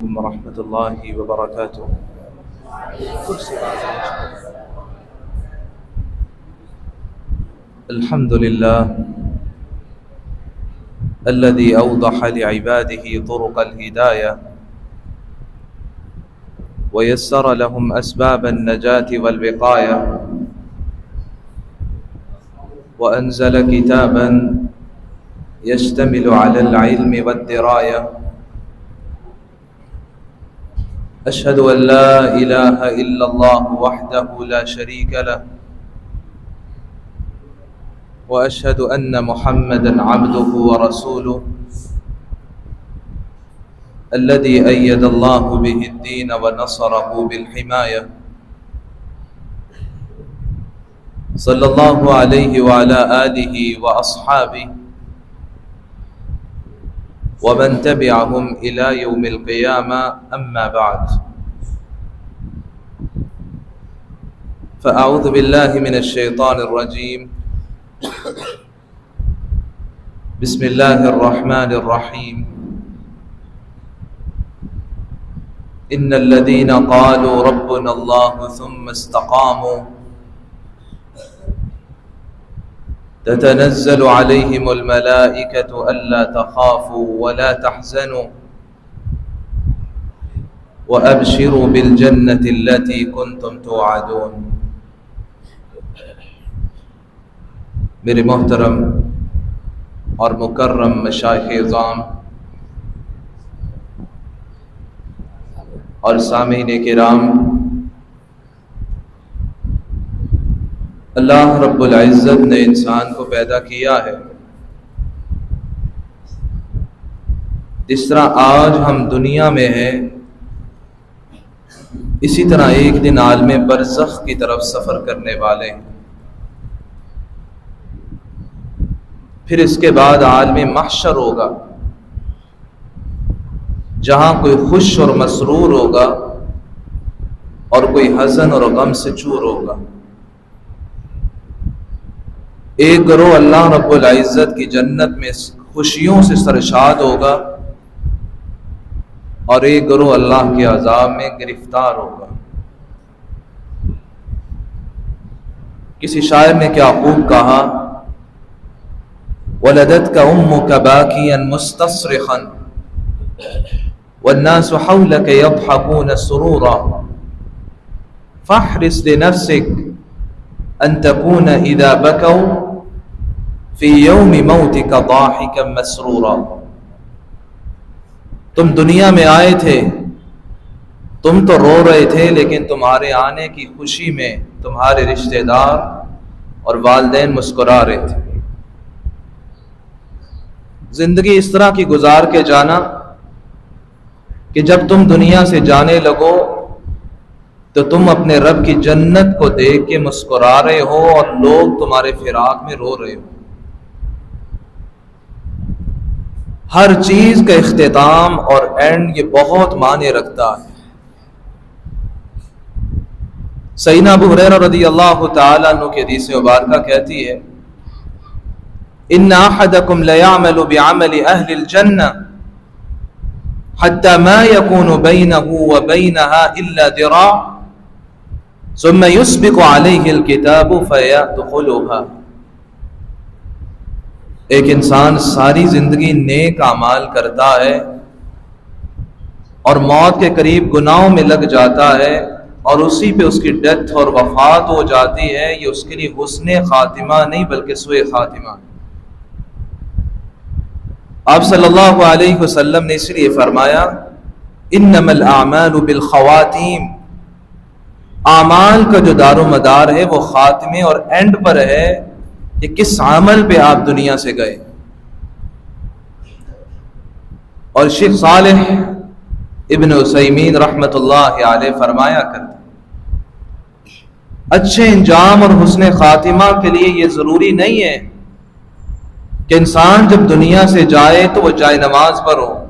ورحمة الله وبركاته. الحمد لله الذي أوضح لعباده طرق الهداية ويسر لهم أسباب النجاة والوقاية، وأنزل كتابا يشتمل على العلم والدراية. أشهد أن لا إله إلا الله وحده لا شريك له، وأشهد أن محمدا عبده ورسوله الذي أيد الله به الدين ونصره بالحماية، صلى الله عليه وعلى آله وأصحابه ومن تبعهم إلى يوم القيامة. أما بعد، فأعوذ بالله من الشيطان الرجيم. بسم الله الرحمن الرحيم. إن الذين قالوا ربنا الله ثم استقاموا تتنزل عليهم الملائكة ألا تخافوا ولا تحزنوا وأبشروا بالجنة التي كنتم توعدون. میرے محترم اور مکرم مشائخ اعظام اور سامعین کرام، اللہ رب العزت نے انسان کو پیدا کیا ہے جس طرح آج ہم دنیا میں ہیں، اسی طرح ایک دن عالم برزخ کی طرف سفر کرنے والے ہیں، پھر اس کے بعد عالم محشر ہوگا جہاں کوئی خوش اور مسرور ہوگا اور کوئی حزن اور غم سے چور ہوگا۔ ایک گروہ اللہ رب العزت کی جنت میں خوشیوں سے سرشاد ہوگا اور ایک گروہ اللہ کے عذاب میں گرفتار ہوگا۔ کسی شاعر نے کیا خوب کہا، وَلَدَتْكَ أُمُّكَ بَاكِيًا مُسْتَصْرِخًا وَالنَّاسُ حَوْلَكَ يَضْحَكُونَ سُرُورًا فَاحْرِصْ لِنَفْسِكَ أَن تَكُونَ إِذَا بَكَوْا فِي يَوْمِ مَوْتِكَ ضَاحِكًا مَسْرُورًا۔ تم دنیا میں آئے تھے، تم تو رو رہے تھے، لیکن تمہارے آنے کی خوشی میں تمہارے رشتہ دار اور والدین مسکرا رہے تھے۔ زندگی اس طرح کی گزار کے جانا کہ جب تم دنیا سے جانے لگو تو تم اپنے رب کی جنت کو دیکھ کے مسکرا رہے ہو اور لوگ تمہارے فراق میں رو رہے ہو۔ ہر چیز کا اختتام اور اینڈ یہ بہت معنی رکھتا ہے۔ سیدنا ابو ہریرہ رضی اللہ تعالیٰ عنہ کی حدیث مبارکہ کہتی ہے، ان احدکم لیعمل بعمل اہل الجنہ حتی ما یکون بینہ وبینہا الا ذراع ثم یسبق علیہ الکتاب فیدخلها۔ ایک انسان ساری زندگی نیک اعمال کرتا ہے اور موت کے قریب گناہوں میں لگ جاتا ہے اور اسی پہ اس کی ڈیتھ اور وفات ہو جاتی ہے، یہ اس کے لیے حسن خاتمہ نہیں بلکہ سوء خاتمہ۔ آپ صلی اللہ علیہ وسلم نے اس لیے فرمایا، انما الاعمال بالخواتیم، اعمال کا جو دار و مدار ہے وہ خاتمے اور اینڈ پر ہے کہ کس عمل پہ آپ دنیا سے گئے۔ اور شیخ صالح ابن عثیمین رحمت اللہ علیہ فرمایا کرتے، اچھے انجام اور حسن خاتمہ کے لیے یہ ضروری نہیں ہے کہ انسان جب دنیا سے جائے تو وہ جائے نماز پر ہو،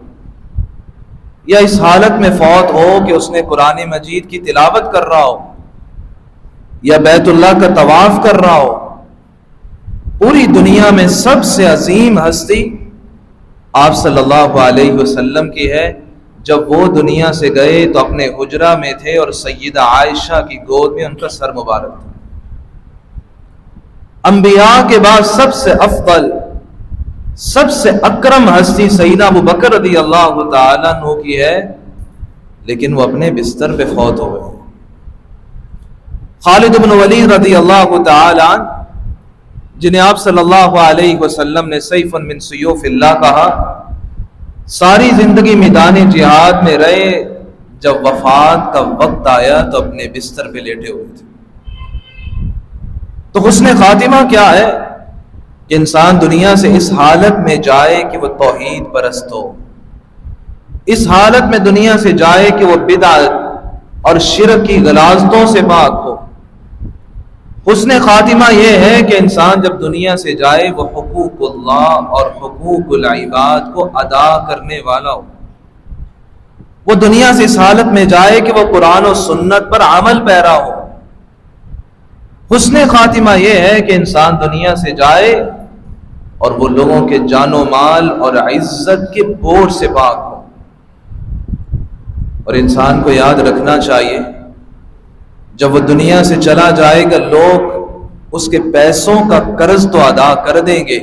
یا اس حالت میں فوت ہو کہ اس نے قرآن مجید کی تلاوت کر رہا ہو یا بیت اللہ کا طواف کر رہا ہو۔ پوری دنیا میں سب سے عظیم ہستی آپ صلی اللہ علیہ وسلم کی ہے، جب وہ دنیا سے گئے تو اپنے حجرہ میں تھے اور سیدہ عائشہ کی گود میں ان کا سر مبارک تھا۔ انبیاء کے بعد سب سے افضل، سب سے اکرم ہستی سیدنا ابو بکر رضی اللہ تعالیٰ عنہ کی ہے، لیکن وہ اپنے بستر پہ فوت ہو گئے۔ خالد بن ولید رضی اللہ تعالیٰ عنہ، جنہیں آپ صلی اللہ علیہ وسلم نے سیف من سیوف اللہ کہا، ساری زندگی میدان جہاد میں رہے، جب وفات کا وقت آیا تو اپنے بستر پہ لیٹے ہوئے تھے۔ تو حسن خاتمہ کیا ہے کہ انسان دنیا سے اس حالت میں جائے کہ وہ توحید پرست ہو، اس حالت میں دنیا سے جائے کہ وہ بدعت اور شرک کی غلاظتوں سے پاک ہو۔ حسن خاتمہ یہ ہے کہ انسان جب دنیا سے جائے وہ حقوق اللہ اور حقوق العباد کو ادا کرنے والا ہو، وہ دنیا سے اس حالت میں جائے کہ وہ قرآن و سنت پر عمل پیرا ہو۔ حسن خاتمہ یہ ہے کہ انسان دنیا سے جائے اور وہ لوگوں کے جان و مال اور عزت کے بوجھ سے پاک ہو۔ اور انسان کو یاد رکھنا چاہیے، جب وہ دنیا سے چلا جائے گا لوگ اس کے پیسوں کا قرض تو ادا کر دیں گے،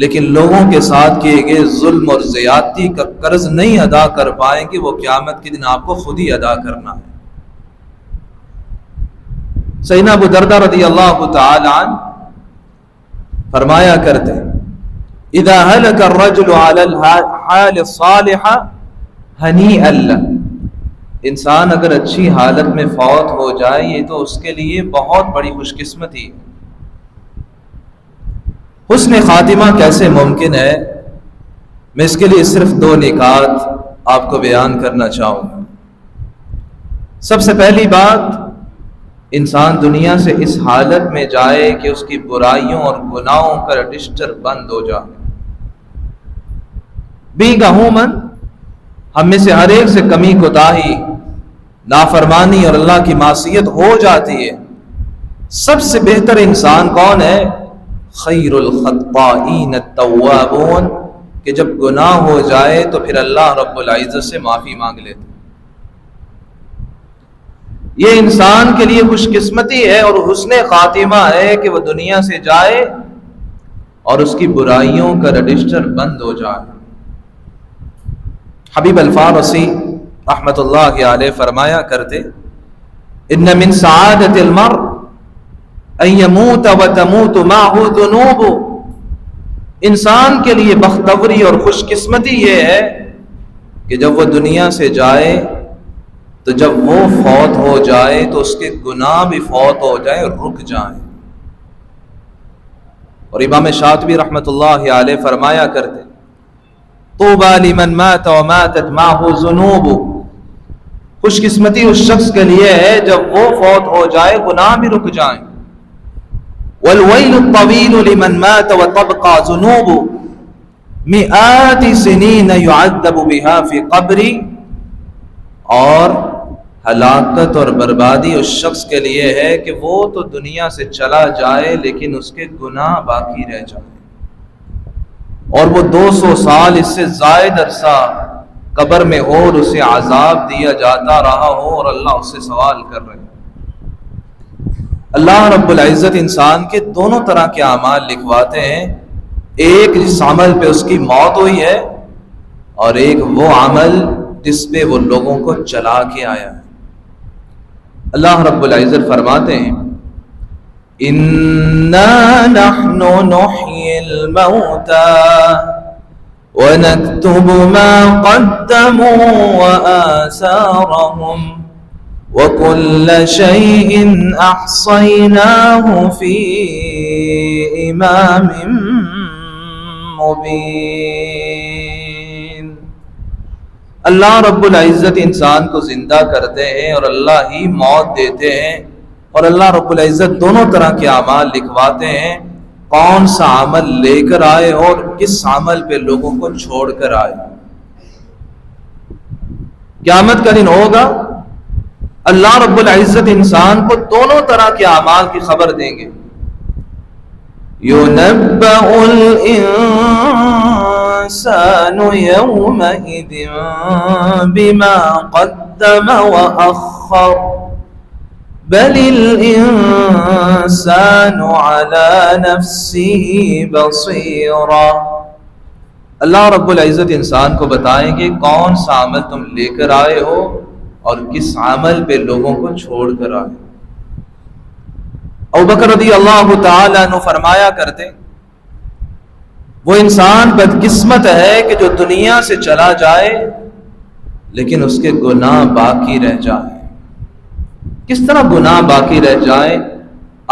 لیکن لوگوں کے ساتھ کیے گئے ظلم اور زیادتی کا قرض نہیں ادا کر پائیں گے، وہ قیامت کے دن آپ کو خود ہی ادا کرنا ہے۔ سیدنا ابو دردہ رضی اللہ تعالی عنہ فرمایا کرتے، اذا هلك الرجل على الحال الصالحة هنيئا له، انسان اگر اچھی حالت میں فوت ہو جائے یہ تو اس کے لیے بہت بڑی خوش قسمتی۔ حسن خاتمہ کیسے ممکن ہے؟ میں اس کے لیے صرف 2 نکات آپ کو بیان کرنا چاہوں گا۔ سب سے پہلی بات، انسان دنیا سے اس حالت میں جائے کہ اس کی برائیوں اور گناہوں کا رجسٹر بند ہو جائے۔ بیگا عموماً ہم میں سے ہر ایک سے کمی کوتاہی، نافرمانی اور اللہ کی معصیت ہو جاتی ہے۔ سب سے بہتر انسان کون ہے؟ خیر الخطائین التوابون، کہ جب گناہ ہو جائے تو پھر اللہ رب العزت سے معافی مانگ لیتے۔ یہ انسان کے لیے خوش قسمتی ہے اور حسن خاتمہ ہے کہ وہ دنیا سے جائے اور اس کی برائیوں کا رجسٹر بند ہو جائے۔ حبیب الفارسی رحمت اللہ علیہ فرمایا کرتے، ان من سعادت المرء ان يموت وتموت معه ذنوب، انسان کے لیے بختوری اور خوش قسمتی یہ ہے کہ جب وہ دنیا سے جائے تو جب وہ فوت ہو جائے تو اس کے گناہ بھی فوت ہو جائے اور رک جائیں۔ اور امام شاطبی رحمت اللہ علیہ فرمایا کرتے، طوبى لمن مات وماتت معه ذنوب، خوش قسمتی اس شخص کے لیے ہے جب وہ فوت ہو جائے گناہ بھی رک جائیں۔ والويل الطويل لمن مات وتبقى ذنوب مئات سنين يعذب بها في قبر، اور ہلاکت اور بربادی اس شخص کے لیے ہے کہ وہ تو دنیا سے چلا جائے لیکن اس کے گناہ باقی رہ جائیں، اور وہ 200 سال اس سے زائد عرصہ قبر میں ہو اور اسے عذاب دیا جاتا رہا ہو اور اللہ اس سے سوال کر رہے ہیں۔ اللہ رب العزت انسان کے دونوں طرح کے اعمال لکھواتے ہیں، ایک جس عمل پہ اس کی موت ہوئی ہے اور ایک وہ عمل جس پہ وہ لوگوں کو چلا کے آیا ہے۔ اللہ رب العزت فرماتے ہیں، اِنَّا نَحْنُ نُحْيِي الْمَوْتَى وَنَكْتُبُ مَا قَدَّمُوا وَآثَارَهُمْ وَكُلَّ شَيْءٍ أَحْصَيْنَاهُ فِي إِمَامٍ مُبِينٍ۔ اللہ رب العزت انسان کو زندہ کرتے ہیں اور اللہ ہی موت دیتے ہیں، اور اللہ رب العزت دونوں طرح کے اعمال لکھواتے ہیں، کون سا عمل لے کر آئے اور کس عمل پہ لوگوں کو چھوڑ کر آئے۔ قیامت کا دن ہوگا، اللہ رب العزت انسان کو دونوں طرح کے اعمال کی خبر دیں گے۔ يُنَبَّأُ الْإِنسَانُ الإنسان يومئذ بما قدم وأخر بل الإنسان على نفسه بصيرا. اللہ رب العزت انسان کو بتائیں گے کون سا عمل تم لے کر آئے ہو اور کس عمل پہ لوگوں کو چھوڑ کر آئے. ابوبکر رضی اللہ تعالیٰ عنہ فرمایا کرتے وہ انسان بدقسمت ہے کہ جو دنیا سے چلا جائے لیکن اس کے گناہ باقی رہ جائے. کس طرح گناہ باقی رہ جائے؟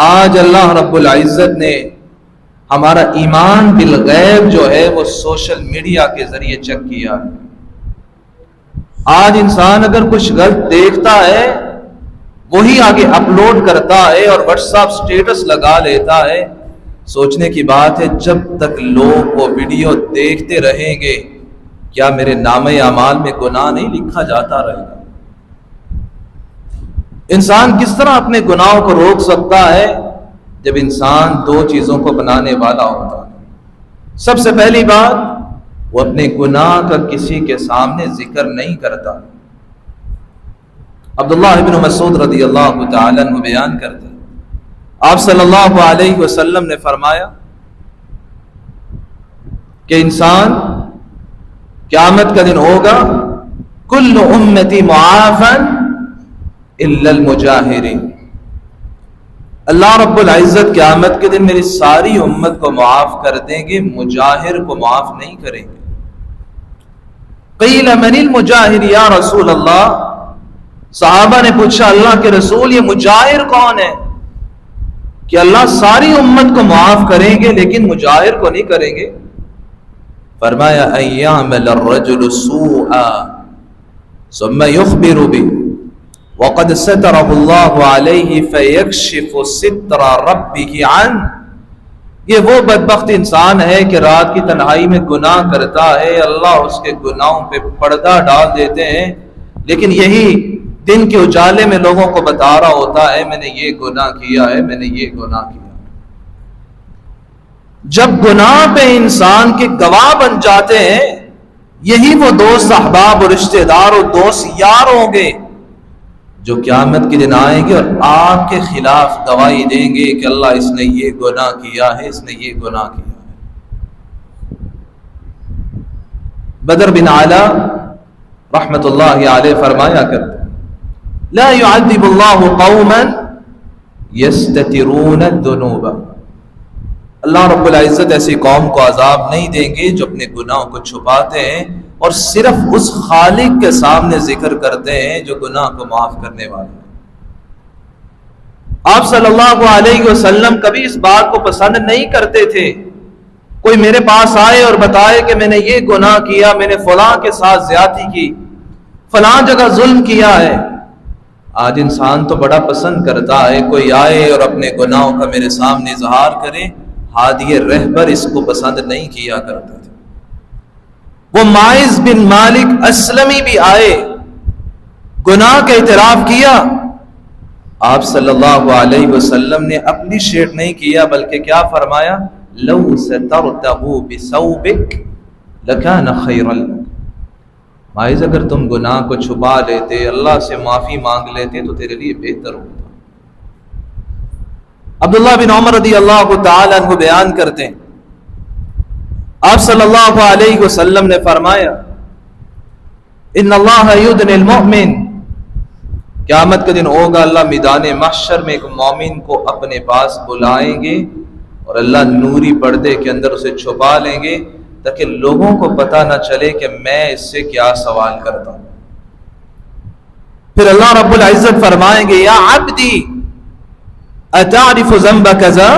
آج اللہ رب العزت نے ہمارا ایمان بالغیب جو ہے وہ سوشل میڈیا کے ذریعے چیک کیا ہے. آج انسان اگر کچھ غلط دیکھتا ہے وہی آگے اپلوڈ کرتا ہے اور واٹس ایپ سٹیٹس لگا لیتا ہے. سوچنے کی بات ہے جب تک لوگ وہ ویڈیو دیکھتے رہیں گے کیا میرے نامہ اعمال میں گناہ نہیں لکھا جاتا رہے گا؟ انسان کس طرح اپنے گناہوں کو روک سکتا ہے جب انسان دو چیزوں کو بنانے والا ہوتا ہے. سب سے پہلی بات وہ اپنے گناہ کا کسی کے سامنے ذکر نہیں کرتا. عبداللہ ابن مسعود رضی اللہ تعالیٰ عنہ بیان کرتے آپ صلی اللہ علیہ وسلم نے فرمایا کہ انسان قیامت کا دن ہوگا کل امتی معافا الا المجاہرین. اللہ رب العزت قیامت کے دن میری ساری امت کو معاف کر دیں گے، مجاہر کو معاف نہیں کریں گے. قیل من المجاہر یا رسول اللہ، صحابہ نے پوچھا اللہ کے رسول یہ مجاہر کون ہے کہ اللہ ساری امت کو معاف کریں گے لیکن مجاہر کو نہیں کریں گے؟ فرمایا ان یعمل الرجل سوءا ثم یخبر به وقد ستره اللہ علیہ فیکشف ستر ربه عنه. یہ وہ بدبخت انسان ہے کہ رات کی تنہائی میں گناہ کرتا ہے، اللہ اس کے گناہوں پہ پردہ ڈال دیتے ہیں، لیکن یہی دن کے اجالے میں لوگوں کو بتا رہا ہوتا ہے میں نے یہ گناہ کیا ہے، میں نے یہ گناہ کیا. جب گناہ پہ انسان کے گواہ بن جاتے ہیں یہی وہ دوست احباب اور رشتہ دار اور دوست یار ہوں گے جو قیامت کے دن آئیں گے اور آپ کے خلاف گواہی دیں گے کہ اللہ اس نے یہ گناہ کیا ہے، اس نے یہ گناہ کیا ہے. بدر بن علا رحمت اللہ علیہ فرمایا کرتے لا يعذب اللہ قوما يستترون الذنوب. اللہ رب العزت ایسی قوم کو عذاب نہیں دیں گے جو اپنے گناہوں کو چھپاتے ہیں اور صرف اس خالق کے سامنے ذکر کرتے ہیں جو گناہ کو معاف کرنے والے ہیں. آپ صلی اللہ علیہ وسلم کبھی اس بات کو پسند نہیں کرتے تھے کوئی میرے پاس آئے اور بتائے کہ میں نے یہ گناہ کیا، میں نے فلاں کے ساتھ زیادتی کی، فلاں جگہ ظلم کیا ہے. آج انسان تو بڑا پسند کرتا ہے کوئی آئے اور اپنے گناہوں کا میرے سامنے اظہار کرے. ہادی رہبر اس کو پسند نہیں کیا کرتے تھے. وہ ماعز بن مالک اسلمی بھی آئے، گناہ کا اعتراف کیا، آپ صلی اللہ علیہ وسلم نے اپنی شیٹ نہیں کیا بلکہ کیا فرمایا لو سترته بثوبك لكان خيرا لك. ماعز اگر تم گناہ کو چھپا لیتے، اللہ سے معافی مانگ لیتے تو تیرے لیے بہتر ہوتا. عبداللہ بن عمر رضی اللہ تعالیٰ عنہ بیان کرتے ہیں آپ صلی اللہ علیہ وسلم نے فرمایا ان اللہ یدنی المؤمن، قیامت کا دن ہوگا اللہ میدان محشر میں ایک مومن کو اپنے پاس بلائیں گے اور اللہ نوری پردے کے اندر اسے چھپا لیں گے تاکہ لوگوں کو پتہ نہ چلے کہ میں اس سے کیا سوال کرتا ہوں. پھر اللہ رب العزت فرمائیں گے یا عبدی اتعرف ذنب کذا،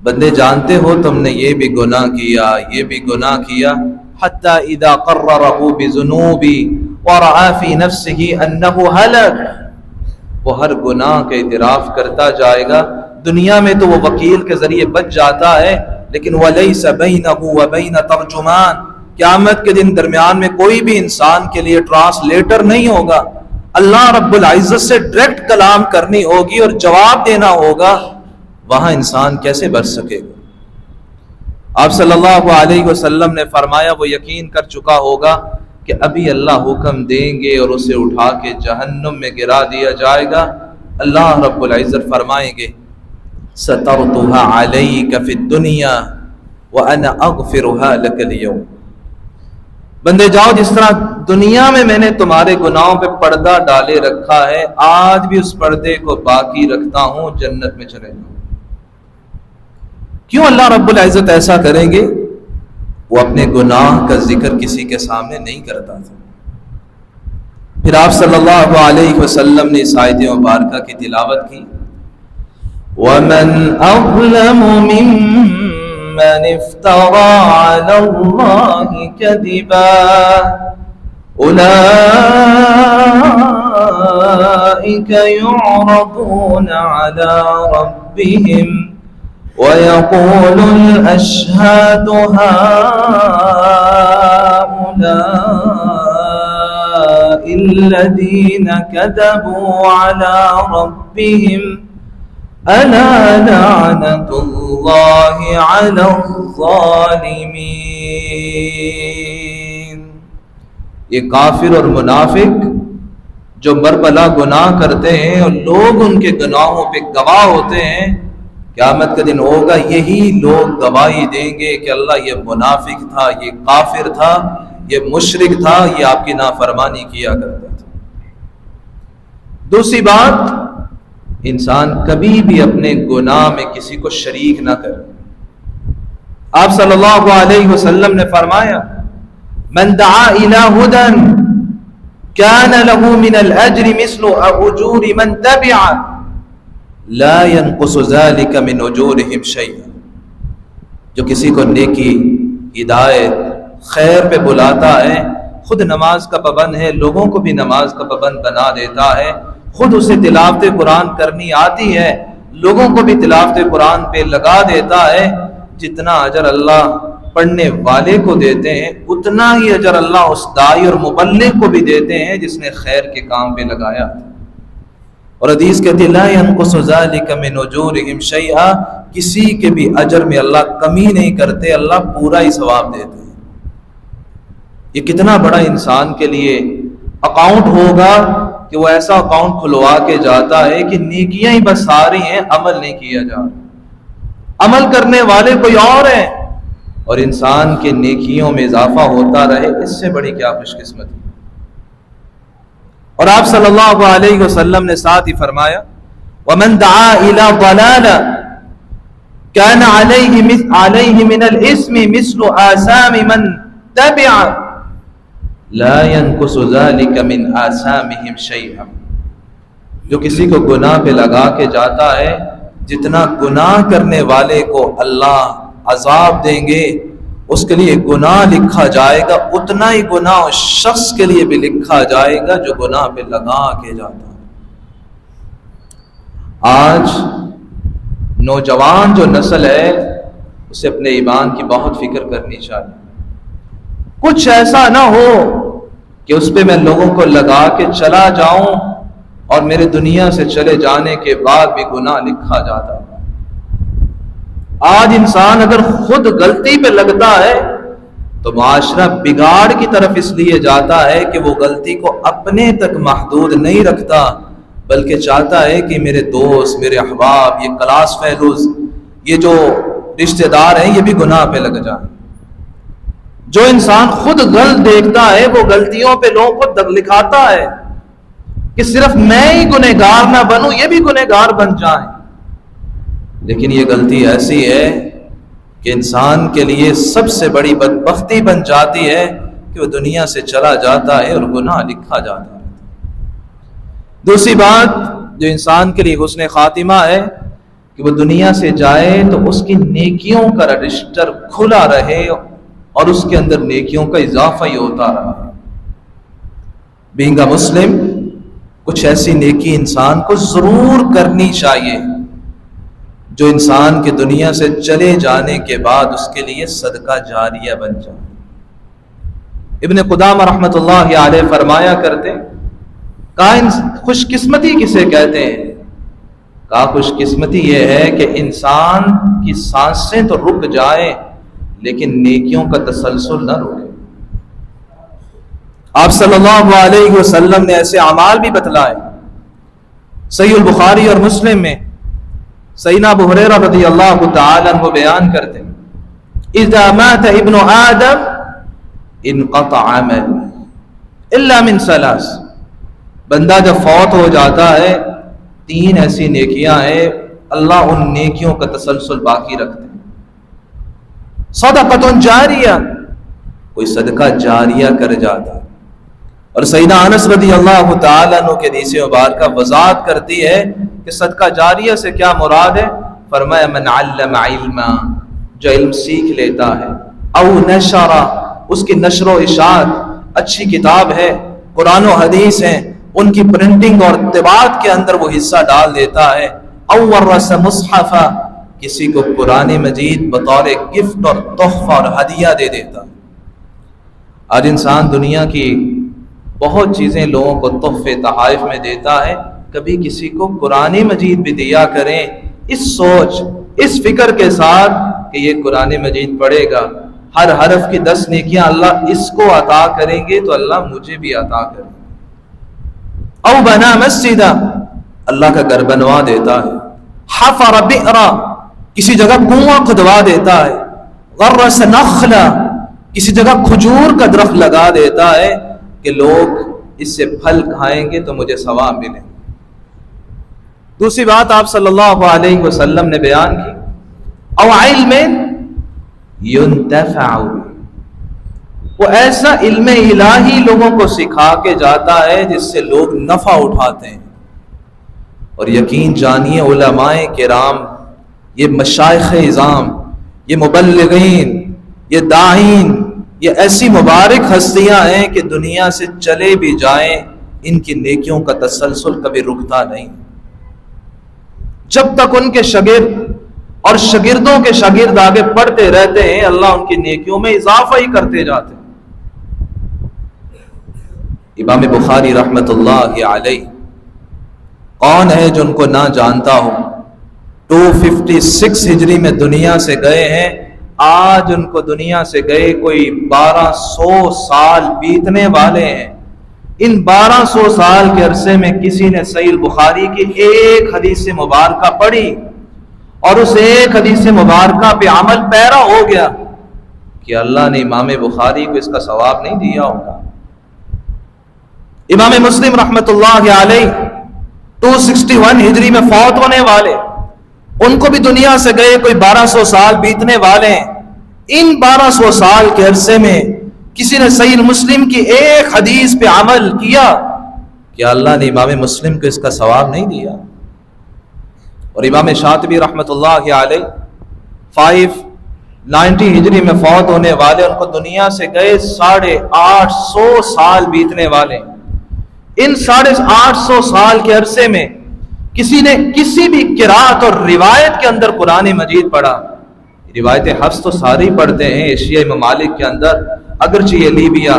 بندے جانتے ہو تم نے یہ بھی گناہ کیا، یہ بھی گناہ کیا. حتی اذا قررہ بذنوبی ورعا فی نفسہ انہ ہلک، وہ ہر گناہ کا اعتراف کرتا جائے گا. دنیا میں تو وہ وکیل کے ذریعے بچ جاتا ہے لیکن ولیس بینہ وبین ترجمان، قیامت کے دن درمیان میں کوئی بھی انسان کے لیے ٹرانسلیٹر نہیں ہوگا. اللہ رب العزت سے ڈائریکٹ کلام کرنی ہوگی اور جواب دینا ہوگا. وہاں انسان کیسے بچ سکے گا؟ آپ صلی اللہ علیہ وسلم نے فرمایا وہ یقین کر چکا ہوگا کہ ابھی اللہ حکم دیں گے اور اسے اٹھا کے جہنم میں گرا دیا جائے گا. اللہ رب العزت فرمائیں گے سترتها علیک فی الدنیا وانا اغفرها لک اليوم. بندے جاؤ، جس طرح دنیا میں نے تمہارے گناہوں پہ پردہ ڈالے رکھا ہے، آج بھی اس پردے کو باقی رکھتا ہوں، جنت میں چلے جاؤ. کیوں اللہ رب العزت ایسا کریں گے؟ وہ اپنے گناہ کا ذکر کسی کے سامنے نہیں کرتا تھا. پھر آپ صلی اللہ علیہ وسلم نے اس آیت مبارکہ کی تلاوت کی. وَمَنْ أَظْلَمُ مِمَّنِ افْتَرَى عَلَى اللَّهِ كَذِبًا أُولَئِكَ يُعْرَضُونَ عَلَى رَبِّهِمْ وَيَقُولُ الْأَشْهَادُ هَؤُلَاءِ الَّذِينَ كَذَبُوا عَلَى رَبِّهِمْ أَلَا لَعْنَةُ اللَّهِ عَلَى الظَّالِمِينَ. یہ کافر اور منافق جو بربلا گناہ کرتے ہیں اور لوگ ان کے گناہوں پہ گواہ ہوتے ہیں، قیامت کا دن ہوگا یہی لوگ گواہی دیں گے کہ اللہ یہ منافق تھا، یہ کافر تھا، یہ مشرک تھا، یہ آپ کی نافرمانی کیا کرتا تھا. دوسری بات، انسان کبھی بھی اپنے گناہ میں کسی کو شریک نہ کرے. آپ صلی اللہ علیہ وسلم نے فرمایا من دعا الى هدى كان له من الاجر مثل اجور من تبعه لا ينقص ذلك من اجورهم شيئا. جو کسی کو نیکی، ہدایت، خیر پہ بلاتا ہے، خود نماز کا پابند ہے، لوگوں کو بھی نماز کا پابند بنا دیتا ہے، خود اسے تلاوت قرآن کرنی آتی ہے، لوگوں کو بھی تلاوت قرآن پہ لگا دیتا ہے، جتنا اجر اللہ پڑھنے والے کو دیتے ہیں اتنا ہی اجر اللہ اس داعی اور مبلغ کو بھی دیتے ہیں جس نے خیر کے کام پہ لگایا. اور حدیث کہتی ہے لا ينقص ذلك من اجورهم شيئا، کسی کے بھی اجر میں اللہ کمی نہیں کرتے، اللہ پورا ہی ثواب دیتے ہیں. یہ کتنا بڑا انسان کے لیے اکاؤنٹ ہوگا کہ وہ ایسا اکاؤنٹ کھلوا کے جاتا ہے کہ نیکیاں ہی بس ساری ہیں، عمل نہیں کیا جا رہا. عمل کرنے والے کوئی اور ہیں اور انسان کے نیکیوں میں اضافہ ہوتا رہے، اس سے بڑی کیا خوش قسمتی. اور آپ صلی اللہ علیہ وسلم نے ساتھ ہی فرمایا وَمَن دَعَا إِلَى ضَلَالَةٍ كَانَ عَلَيْهِ مِنَ الْإِثْمِ مِثْلُ آثَامِ مَن تَبِعَهُ لَا يَنقُصُ ذَلِكَ مِنْ آثَامِهِمْ شَيْئًا. جو کسی کو گناہ پہ لگا کے جاتا ہے، جتنا گناہ کرنے والے کو اللہ عذاب دیں گے اس کے لیے گناہ لکھا جائے گا، اتنا ہی گناہ اس شخص کے لیے بھی لکھا جائے گا جو گناہ پہ لگا کے جاتا ہے. آج نوجوان جو نسل ہے اسے اپنے ایمان کی بہت فکر کرنی چاہیے. کچھ ایسا نہ ہو کہ اس پہ میں لوگوں کو لگا کے چلا جاؤں اور میرے دنیا سے چلے جانے کے بعد بھی گناہ لکھا جاتا ہے. آج انسان اگر خود غلطی پہ لگتا ہے تو معاشرہ بگاڑ کی طرف اس لیے جاتا ہے کہ وہ غلطی کو اپنے تک محدود نہیں رکھتا، بلکہ چاہتا ہے کہ میرے دوست، میرے احباب، یہ کلاس فیلوز، یہ جو رشتہ دار ہیں یہ بھی گناہ پہ لگ جائیں. جو انسان خود غلط دیکھتا ہے وہ غلطیوں پہ لوگوں کو لکھاتا ہے کہ صرف میں ہی گنہگار نہ بنوں، یہ بھی گنہگار بن جائیں. لیکن یہ غلطی ایسی ہے کہ انسان کے لیے سب سے بڑی بدبختی بن جاتی ہے کہ وہ دنیا سے چلا جاتا ہے اور گناہ لکھا جاتا ہے. دوسری بات جو انسان کے لیے حسن خاتمہ ہے کہ وہ دنیا سے جائے تو اس کی نیکیوں کا رجسٹر کھلا رہے اور اس کے اندر نیکیوں کا اضافہ ہی ہوتا رہا. بینگ مسلم کچھ ایسی نیکی انسان کو ضرور کرنی چاہیے جو انسان کے دنیا سے چلے جانے کے بعد اس کے لیے صدقہ جاریہ بن جائے. ابن قدامہ رحمۃ اللہ علیہ فرمایا کرتے خوش قسمتی کسے کہتے ہیں؟ کہا خوش قسمتی یہ ہے کہ انسان کی سانسیں تو رک جائیں لیکن نیکیوں کا تسلسل نہ روکے۔ آپ صلی اللہ علیہ وسلم نے ایسے اعمال بھی بتلائے۔ صحیح البخاری اور مسلم میں سیدنا ابو ہریرہ رضی اللہ تعالی عنہ بیان کرتے ہیں، اذا مات ابن آدم انقطع عمل الا من ثلاث، بندہ جب فوت ہو جاتا ہے 3 ایسی نیکیاں ہیں اللہ ان نیکیوں کا تسلسل باقی رکھتے ہیں۔ صدقۃ جاریہ، کوئی صدقہ جاریہ کر جاتا ہے۔ اور سیدنا انس رضی اللہ تعالیٰ عنہ کے حدیث مبارکہ وضاحت کرتی ہے کہ صدقہ جاریہ سے کیا مراد ہے؟ فرمایا من علم علما، جو علم سیکھ لیتا ہے، او نشر، اس کی نشر و اشاعت، اچھی کتاب ہے، قرآن و حدیث ہیں، ان کی پرنٹنگ اور طباعت کے اندر وہ حصہ ڈال دیتا ہے، او ورث مصحفا، کسی کو قرآن مجید بطور گفٹ اور تحفہ اور ہدیہ دے دیتا۔ آج انسان دنیا کی بہت چیزیں لوگوں کو تحفے تحائف میں دیتا ہے، کبھی کسی کو قرآن مجید بھی دیا کریں، اس سوچ اس فکر کے ساتھ کہ یہ قرآن مجید پڑھے گا، ہر حرف کی 10 نیکیاں اللہ اس کو عطا کریں گے تو اللہ مجھے بھی عطا کریں گے۔ او بنا مسجدہ، اللہ کا گھر بنوا دیتا ہے۔ حفر بئرا، کسی جگہ کنواں کھدوا دیتا ہے۔ غرس نخلا، کسی جگہ کھجور کا درخت لگا دیتا ہے کہ لوگ اس سے پھل کھائیں گے تو مجھے ثواب ملے۔ دوسری بات آپ صلی اللہ علیہ وسلم نے بیان کی، او علم ينتفع، وہ ایسا علم الہی لوگوں کو سکھا کے جاتا ہے جس سے لوگ نفع اٹھاتے ہیں۔ اور یقین جانیے علماء کرام، یہ مشائخ اعظام، یہ مبلغین، یہ داعین، یہ ایسی مبارک ہستیاں ہیں کہ دنیا سے چلے بھی جائیں ان کی نیکیوں کا تسلسل کبھی رکتا نہیں۔ جب تک ان کے شاگرد اور شاگردوں کے شاگرد آگے پڑھتے رہتے ہیں اللہ ان کی نیکیوں میں اضافہ ہی کرتے جاتے ہیں۔ امام بخاری رحمت اللہ علیہ کون ہے جو ان کو نہ جانتا ہو؟ 256 ہجری میں دنیا سے گئے ہیں، آج ان کو دنیا سے گئے کوئی 1200 سال بیتنے والے ہیں۔ ان 1200 سال کے عرصے میں کسی نے صحیح البخاری کی ایک حدیث مبارکہ پڑھی اور اس ایک حدیث مبارکہ پہ عمل پیرا ہو گیا کہ اللہ نے امام بخاری کو اس کا ثواب نہیں دیا ہوگا۔ امام مسلم رحمت اللہ علیہ 261 ہجری میں فوت ہونے والے، ان کو بھی دنیا سے گئے کوئی 1200 سال بیتنے والے ہیں۔ ان 1200 سال کے عرصے میں کسی نے صحیح مسلم کی ایک حدیث پہ عمل کیا کہ اللہ نے امام مسلم کو اس کا ثواب نہیں دیا۔ اور امام شاطبی رحمت اللہ علیہ 590 ہجری میں فوت ہونے والے، ان کو دنیا سے گئے 850 سال بیتنے والے۔ ان 850 سال کے عرصے میں کسی نے کسی بھی قرات اور روایت کے اندر قرآن مجید پڑھا۔ روایت حفظ تو ساری پڑھتے ہیں ایشیائی ممالک کے اندر، اگرچہ یہ لیبیا،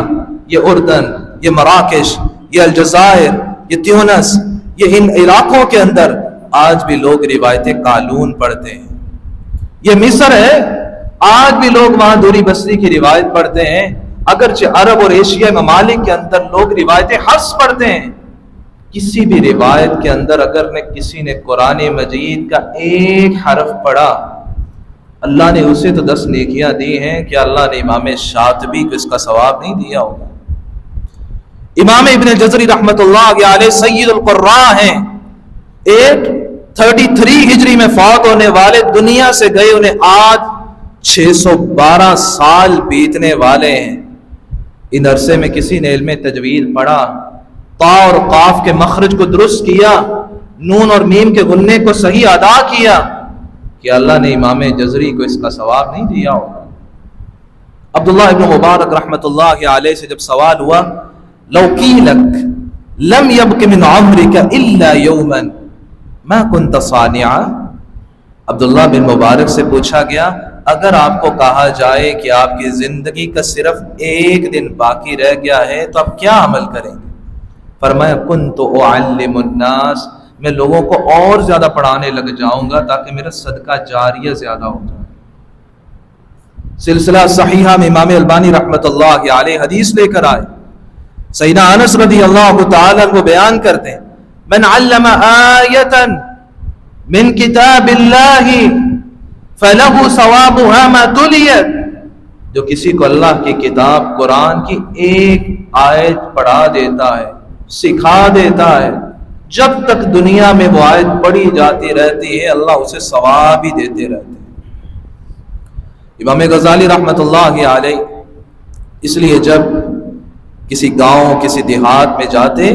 یہ اردن، یہ مراکش، یہ الجزائر، یہ تیونس، یہ ان علاقوں کے اندر آج بھی لوگ روایت قالون پڑھتے ہیں۔ یہ مصر ہے، آج بھی لوگ وہاں دوری بصری کی روایت پڑھتے ہیں، اگرچہ عرب اور ایشیائی ممالک کے اندر لوگ روایت حفظ پڑھتے ہیں۔ کسی بھی روایت کے اندر اگر کسی نے قرآن مجید کا ایک حرف پڑھا، اللہ نے اسے تو 10 نیکیاں دی ہیں کہ اللہ نے امام شاطبی کو اس کا ثواب نہیں دیا ہوگا۔ امام ابن جزری رحمت اللہ علیہ سید القراء ہیں، 833 ہجری میں فوت ہونے والے، دنیا سے گئے انہیں آج 612 سال بیتنے والے ہیں۔ ان عرصے میں کسی نے علم تجوید پڑھا، تا اور قاف کے مخرج کو درست کیا، نون اور میم کے غنے کو صحیح ادا کیا کہ اللہ نے امام جزری کو اس کا ثواب نہیں دیا ہوگا۔ عبداللہ ابن مبارک رحمت اللہ علیہ سے جب سوال ہوا، لو قیلک لم یبق من عمرک الا یوما ما کنت صانعا، عبداللہ بن مبارک سے پوچھا گیا اگر آپ کو کہا جائے کہ آپ کی زندگی کا صرف ایک دن باقی رہ گیا ہے تو آپ کیا عمل کریں گے؟ فرمایا کنت اعلم الناس، میں لوگوں کو اور زیادہ پڑھانے لگ جاؤں گا تاکہ میرا صدقہ جاریہ زیادہ ہو جائے۔ سلسلہ صحیحہ میں امام البانی رحمۃ اللہ علیہ حدیث لے کر آئے. سیدنا انس رضی اللہ تعالیٰ عنہ بیان کرتے ہیں من علم آیتا من کتاب اللہ فلہ ثوابها ما تلیت. جو کسی کو اللہ کی کتاب قرآن کی ایک آیت پڑھا دیتا ہے، سکھا دیتا ہے، جب تک دنیا میں وہ آیت پڑھی جاتی رہتی ہے اللہ اسے ثواب ہی دیتے رہتے ہیں. امام غزالی رحمۃ اللہ علیہ اس لیے جب کسی گاؤں کسی دیہات میں جاتے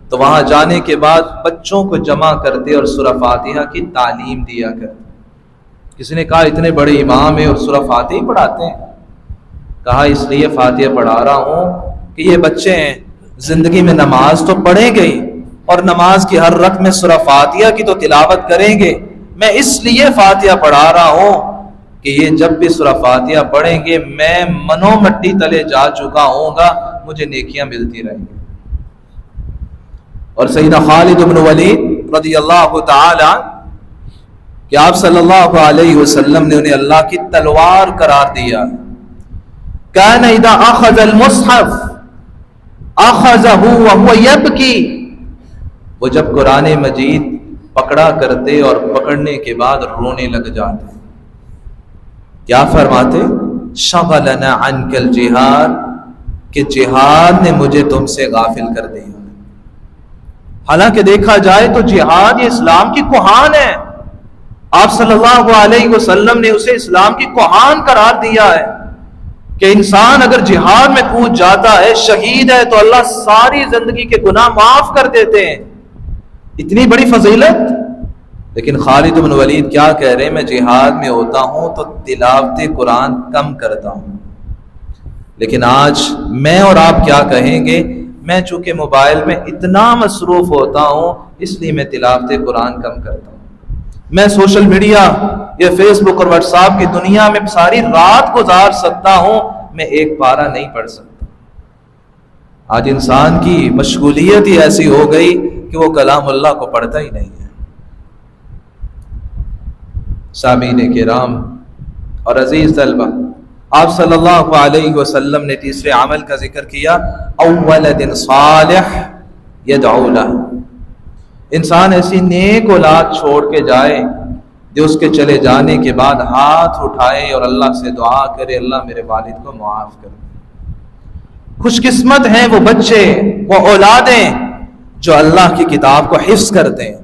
تو وہاں جانے کے بعد بچوں کو جمع کرتے اور سورہ فاتحہ کی تعلیم دیا کرتے. کسی نے کہا اتنے بڑے امام ہیں اور سورہ فاتحہ پڑھاتے ہیں؟ کہا اس لیے فاتحہ پڑھا رہا ہوں کہ یہ بچے ہیں زندگی میں نماز تو پڑھیں گے اور نماز کی ہر رکعت میں سورہ فاتحہ کی تو تلاوت کریں گے. میں اس لیے فاتحہ پڑھا رہا ہوں کہ یہ جب بھی سورہ فاتحہ پڑھیں گے میں منو مٹی تلے جا چکا ہوں گا، مجھے نیکیاں ملتی رہیں گی. اور سیدنا خالد بن ولید رضی اللہ تعالی کہ آپ صلی اللہ علیہ وسلم نے انہیں اللہ کی تلوار قرار دیا. کان اذا اخذ المصحف اخذه وهو يبكي. وہ جب قرآن مجید پکڑا کرتے اور پکڑنے کے بعد رونے لگ جاتے. کیا فرماتے؟ شغلنا عنك الجہاد، کہ جہاد نے مجھے تم سے غافل کر دیا. حالانکہ دیکھا جائے تو جہاد یہ اسلام کی کوہان ہے. آپ صلی اللہ علیہ وسلم نے اسے اسلام کی کوہان قرار دیا ہے کہ انسان اگر جہاد میں کود جاتا ہے، شہید ہے، تو اللہ ساری زندگی کے گناہ معاف کر دیتے ہیں. اتنی بڑی فضیلت. لیکن خالد بن ولید کیا کہہ رہے ہیں؟ میں جہاد میں ہوتا ہوں تو تلاوت قرآن کم کرتا ہوں. لیکن آج میں اور آپ کیا کہیں گے؟ میں چونکہ موبائل میں اتنا مصروف ہوتا ہوں اس لیے میں تلاوت قرآن کم کرتا ہوں. میں سوشل میڈیا یا فیس بک اور واٹس ایپ کی دنیا میں ساری رات گزار سکتا ہوں، میں ایک پارہ نہیں پڑھ سکتا. آج انسان کی مشغولیت ہی ایسی ہو گئی کہ وہ کلام اللہ کو پڑھتا ہی نہیں ہے. سامعین کرام اور عزیز طلبہ، آپ صلی اللہ علیہ وسلم نے تیسرے عمل کا ذکر کیا، اولد صالح یدعو لہ. انسان ایسی نیک اولاد چھوڑ کے جائے جو اس کے چلے جانے کے بعد ہاتھ اٹھائے اور اللہ سے دعا کرے اللہ میرے والد کو معاف کر. خوش قسمت ہیں وہ بچے، وہ اولادیں جو اللہ کی کتاب کو حفظ کرتے ہیں.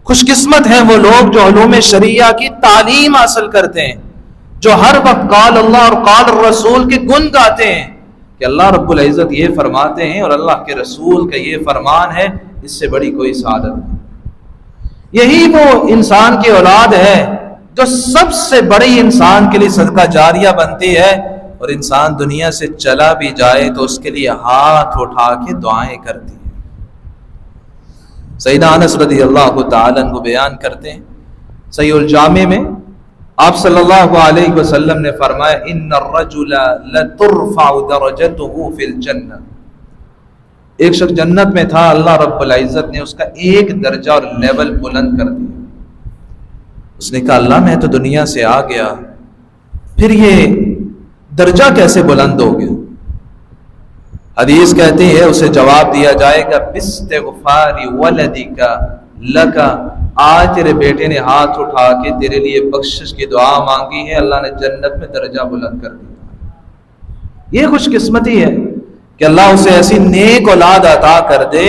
خوش قسمت ہیں وہ لوگ جو علوم شریعہ کی تعلیم حاصل کرتے ہیں، جو ہر وقت قال اللہ اور قال الرسول کے گن گاتے ہیں کہ اللہ رب العزت یہ فرماتے ہیں اور اللہ کے رسول کا یہ فرمان ہے، اس سے بڑی کوئی سعادت نہیں. یہی وہ انسان کی اولاد ہے جو سب سے بڑی انسان کے لیے صدقہ جاریہ بنتی ہے، اور انسان دنیا سے چلا بھی جائے تو اس کے لیے ہاتھ اٹھا کے دعائیں کرتی ہے. سیدنا انس رضی اللہ تعالیٰ عنہ بیان کرتے ہیں صحیح الجامع میں آپ صلی اللہ علیہ وسلم نے فرمایا ان الرجل لترفع درجته فی الجنہ. ایک شخص جنت میں تھا، اللہ رب العزت نے اس کا ایک درجہ اور لیول بلند کر دیا. اس نے کہا اللہ میں تو دنیا سے آ گیا، پھر یہ درجہ کیسے بلند ہو گیا؟ حدیث کہتی ہے اسے جواب دیا جائے گا باستغفار ولدک لک. آج تیرے بیٹے نے ہاتھ اٹھا کے تیرے لیے بخشش کی دعا مانگی ہے، اللہ نے جنت میں درجہ بلند کر دیا. یہ خوش قسمتی ہے کہ اللہ اسے ایسی نیک اولاد عطا کر دے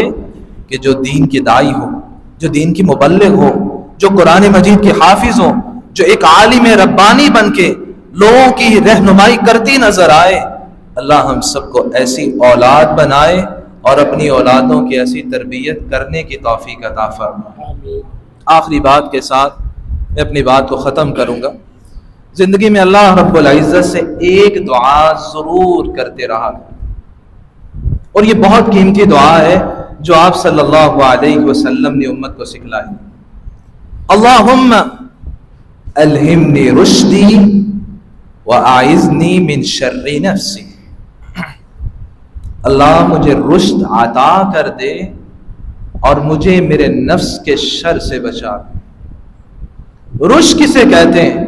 کہ جو دین کی داعی ہو، جو دین کی مبلغ ہو، جو قرآن مجید کے حافظ ہو، جو ایک عالم ربانی بن کے لوگوں کی رہنمائی کرتی نظر آئے. اللہ ہم سب کو ایسی اولاد بنائے اور اپنی اولادوں کی ایسی تربیت کرنے کی توفیق عطا فرمائے. آخری بات کے ساتھ میں اپنی بات کو ختم کروں گا. زندگی میں اللہ رب العزت سے ایک دعا ضرور کرتے رہا، اور یہ بہت قیمتی دعا ہے جو آپ صلی اللہ علیہ وسلم نے امت کو سکھلائی. اللہم الہمنی رشدی واعذنی من شر نفسی. اللہ مجھے رشد عطا کر دے اور مجھے میرے نفس کے شر سے بچا دے. رشد کسے کہتے ہیں؟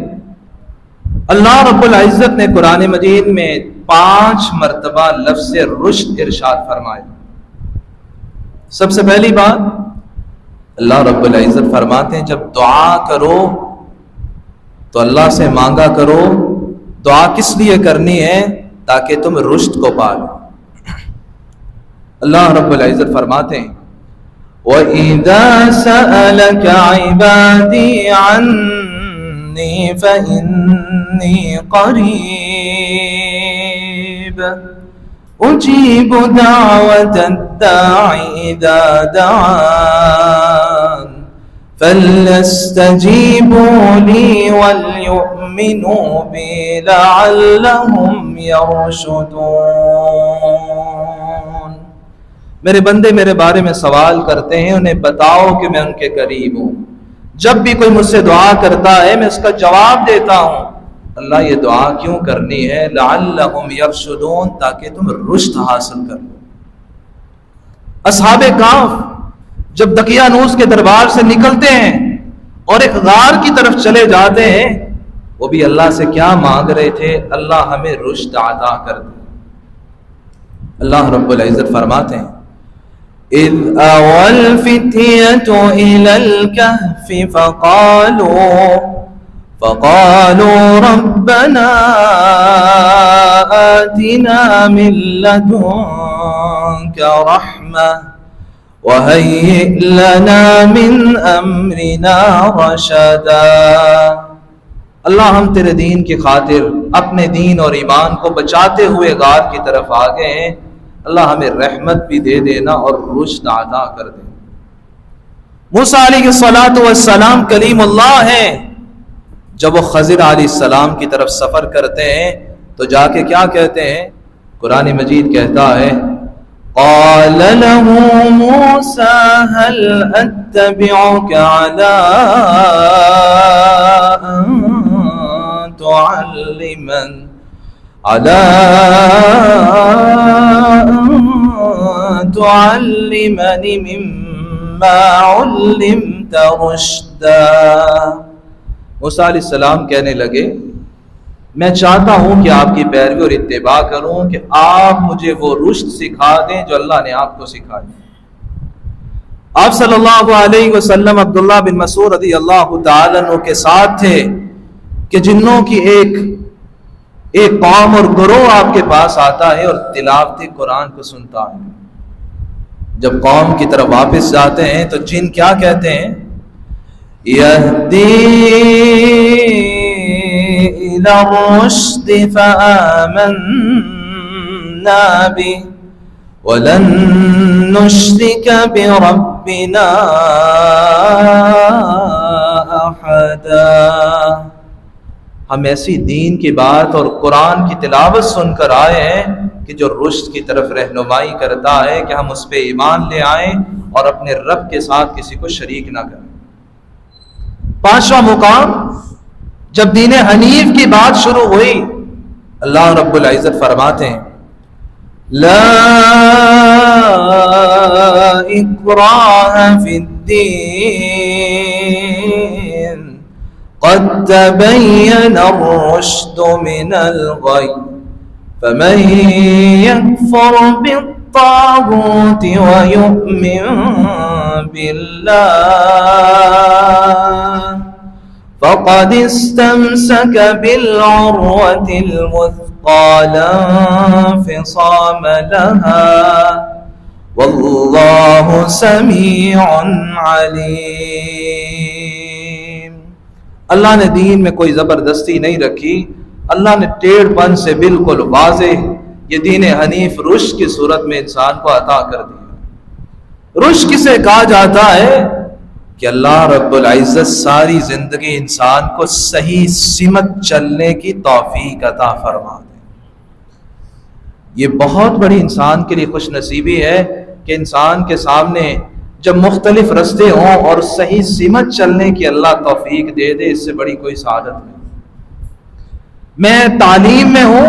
اللہ رب العزت نے قرآن مجید میں 5 مرتبہ لفظ رشد ارشاد فرمایا۔ سب سے پہلی بات اللہ رب العزت فرماتے ہیں جب دعا کرو تو اللہ سے مانگا کرو۔ دعا کس لیے کرنی ہے؟ تاکہ تم رشد کو پالو۔ اللہ رب العزت فرماتے ہیں وَإِذَا سَأَلَكَ عِبَادِي عَنِّي فَإِنِّي قَرِيبٌ أُجِيبُ دَعْوَةَ الدَّاعِ إِذَا دَعَانِ فَلْيَسْتَجِيبُوا لِي وَلْيُؤْمِنُوا بِي لَعَلَّهُمْ يَرْشُدُونَ۔ میرے بندے میرے بارے میں سوال کرتے ہیں، انہیں بتاؤ کہ میں ان کے قریب ہوں۔ جب بھی کوئی مجھ سے دعا کرتا ہے میں اس کا جواب دیتا ہوں۔ اللہ یہ دعا کیوں کرنی ہے؟ لعلہم یرشدون، تاکہ تم رشد حاصل کر لو۔ اصحاب کہف جب دقیانوس کے دربار سے نکلتے ہیں اور ایک غار کی طرف چلے جاتے ہیں، وہ بھی اللہ سے کیا مانگ رہے تھے؟ اللہ ہمیں رشد عطا کر دے۔ اللہ رب العزت فرماتے ہیں اذ اوى الفتية الى الكهف فقالوا ربنا آتنا من لدنك رحمة وهيئ لنا من امرنا رشدا۔ اللہ ہم تیرے دین کی خاطر اپنے دین اور ایمان کو بچاتے ہوئے غار کی طرف آ گئے ہیں، اللہ ہمیں رحمت بھی دے دینا اور رشد عطا کر دے۔ موسیٰ علیہ السلام کلیم اللہ ہیں، جب وہ خضر علیہ السلام کی طرف سفر کرتے ہیں تو جا کے کیا کہتے ہیں؟ قرآن مجید کہتا ہے قال له موسى هل اتبعك على ان تعلمني مما علمت رشدا۔ موسیٰ علیہ السلام کہنے لگے میں چاہتا ہوں کہ آپ کی پیروی اور اتباع کروں، کہ آپ مجھے وہ رشد سکھا دیں جو اللہ نے آپ کو سکھائی۔ آپ صلی اللہ علیہ وسلم عبداللہ بن مسعود رضی اللہ تعالیٰ عنہ کے ساتھ تھے کہ جنوں کی ایک قوم اور گروہ آپ کے پاس آتا ہے اور تلاوت قرآن کو سنتا ہے۔ جب قوم کی طرف واپس جاتے ہیں تو جن کیا کہتے ہیں؟ یہدی الی الرشد فآمنا بہ ولن نشرک بربنا احدا۔ ہم ایسی دین کی بات اور قرآن کی تلاوت سن کر آئے ہیں کہ جو رشد کی طرف رہنمائی کرتا ہے کہ ہم اس پہ ایمان لے آئیں اور اپنے رب کے ساتھ کسی کو شریک نہ کریں۔ 5واں مقام جب دین حنیف کی بات شروع ہوئی، اللہ رب العزت فرماتے ہیں لا اکراہ فی الدین قد تبین الرشد من الغی فمن یکفر بالطاغوت ویؤمن باللہ فقد استمسك بالعروة الوثقى لا انفصام لها والله سميع عليم۔ اللہ نے دین میں کوئی زبردستی نہیں رکھی، اللہ نے ٹیڑھ پن سے بالکل واضح یہ دین حنیف رشد کی صورت میں انسان کو عطا کر دیا۔ رشد کسے کہا جاتا ہے؟ کہ اللہ رب العزت ساری زندگی انسان کو صحیح سمت چلنے کی توفیق عطا فرما دے۔ یہ بہت بڑی انسان کے لیے خوش نصیبی ہے کہ انسان کے سامنے جب مختلف رستے ہوں اور صحیح سمت چلنے کی اللہ توفیق دے دے، اس سے بڑی کوئی سعادت نہیں۔ میں تعلیم میں ہوں،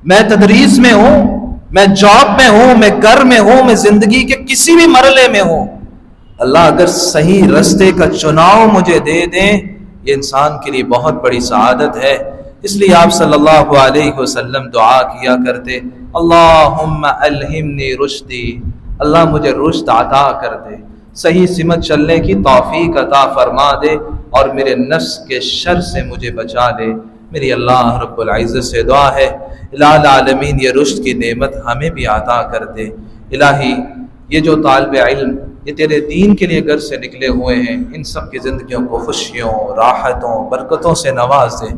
میں تدریس میں ہوں، میں جاب میں ہوں، میں گھر میں ہوں، میں زندگی کے کسی بھی مرحلے میں ہوں، اللہ اگر صحیح رستے کا چناؤ مجھے دے دیں، یہ انسان کے لیے بہت بڑی سعادت ہے اس لیے آپ صلی اللہ علیہ وسلم دعا کیا کرتے، اللہم الہمنی رشدی، اللہ مجھے رشد عطا کر دے، صحیح سمت چلنے کی توفیق عطا فرما دے، اور میرے نفس کے شر سے مجھے بچا دے۔ میری اللہ رب العزت سے دعا ہے الہ العالمین یہ رشد کی نعمت ہمیں بھی عطا کر دے۔ الہی یہ جو طالب علم یہ تیرے دین کے لیے گھر سے نکلے ہوئے ہیں، ان سب کی زندگیوں کو خوشیوں، راحتوں، برکتوں سے نواز دے،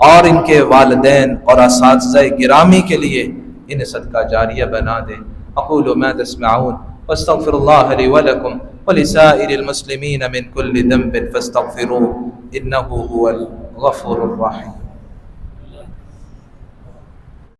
اور ان کے والدین اور اساتذہ گرامی کے لیے انہیں صدقہ جاریہ بنا دے۔ اقول ما تسمعون واستغفر اللہ لی ولکم ولسائر المسلمین من کل ذنب فاستغفروه انه هو الغفور الرحیم۔